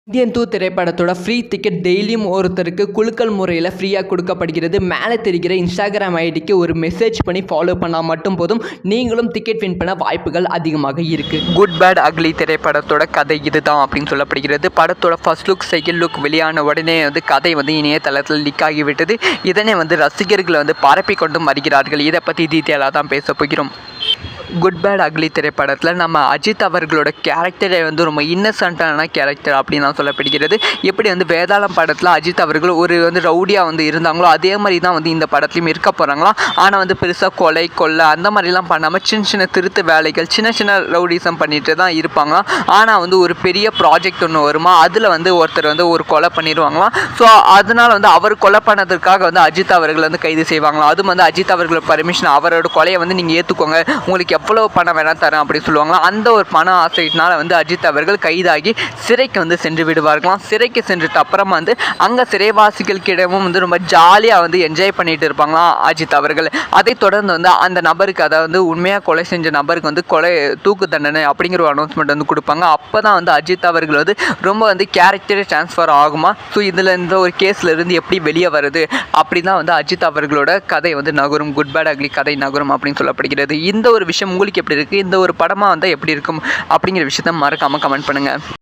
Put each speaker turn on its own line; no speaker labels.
Indian 2 திரைப்படத்தோட free ticket டெய்லியும் ஒருத்தருக்கு குலுக்கல் முறையில் ஃப்ரீயாக கொடுக்கப்படுகிறது. மேலே தெரிகிற இன்ஸ்டாகிராம் ஐடிக்கு ஒரு மெசேஜ் பண்ணி ஃபாலோ பண்ணால் மட்டும் போதும், நீங்களும் டிக்கெட் வின் பண்ண வாய்ப்புகள் அதிகமாக இருக்குது. குட் பேட் அக்லி திரைப்படத்தோட கதை இதுதான் அப்படின்னு சொல்லப்படுகிறது. படத்தோட ஃபர்ஸ்ட் லுக் செகண்ட் லுக் வெளியான உடனே கதை இணையதளத்தில் லீக் ஆகிவிட்டது. இதனை ரசிகர்கள் பரப்பி கொண்டும் வருகிறார்கள். இதை பற்றி டீட்டெயிலாக தான் பேச போகிறோம். குட் பேட் அக்லி திரைப்படத்தில் நம்ம அஜித் அவர்களோட கேரக்டரை ரொம்ப இன்னசென்ட்டான கேரக்டர் அப்படின்னு தான் சொல்லப்படுகிறது. எப்படி வேதாளம் படத்தில் அஜித் அவர்கள் ஒரு ரவுடியாக இருந்தாங்களோ அதே மாதிரி தான் இந்த படத்துலையும் இருக்க போகிறாங்களாம். ஆனால் பெருசாக கொலை அந்த மாதிரிலாம் பண்ணாமல் சின்ன சின்ன திருத்து வேலைகள் சின்ன சின்ன ரவுடிசம் பண்ணிட்டு தான் இருப்பாங்களாம். ஆனால் ஒரு பெரிய ப்ராஜெக்ட் ஒன்று வருமா, அதில் ஒருத்தர் ஒரு கொலை பண்ணிடுவாங்களாம். ஸோ அதனால் அவர் கொலை பண்ணதுக்காக அஜித் அவர்கள் கைது செய்வாங்களாம். அதுவும் அஜித் அவர்கள் பர்மிஷன் அவரோட கொலையை நீங்கள் ஏற்றுக்கோங்க, உங்களுக்கு எவ்வளோ பணம் வேணால் தரேன் அப்படி சொல்லுவாங்களாம். அந்த ஒரு பண ஆசையினால் அஜித் அவர்கள் கைதாகி சிறைக்கு சென்று விடுவார்களாம். சிறைக்கு சென்றுட்டு அப்புறமா அங்கே சிறைவாசிகளுக்கிடமும் ரொம்ப ஜாலியாக என்ஜாய் பண்ணிட்டு இருப்பாங்களாம் அஜித் அவர்கள். அதை தொடர்ந்து அந்த நபருக்கு, அதாவது உண்மையாக கொலை செஞ்ச நபருக்கு கொலை தூக்கு தண்டனை அப்படிங்கிற ஒரு அனௌன்ஸ்மெண்ட் கொடுப்பாங்க. அப்போ தான் அஜித் அவர்கள் ரொம்ப கேரக்டரே ட்ரான்ஸ்ஃபர் ஆகுமா. ஸோ இதில் இந்த ஒரு கேஸில் இருந்து எப்படி வெளியே வருது அப்படி தான் அஜித் அவர்களோட கதை நகரும். குட் பேட் அக்லி கதை நகரும் அப்படின்னு சொல்லப்படுகிறது. இந்த ஒரு விஷயம் உங்களுக்கு எப்படி இருக்குது, இந்த ஒரு படமாக எப்படி இருக்கும் அப்படிங்கிற விஷயத்த மறக்காமல் கமெண்ட் பண்ணுங்கள்.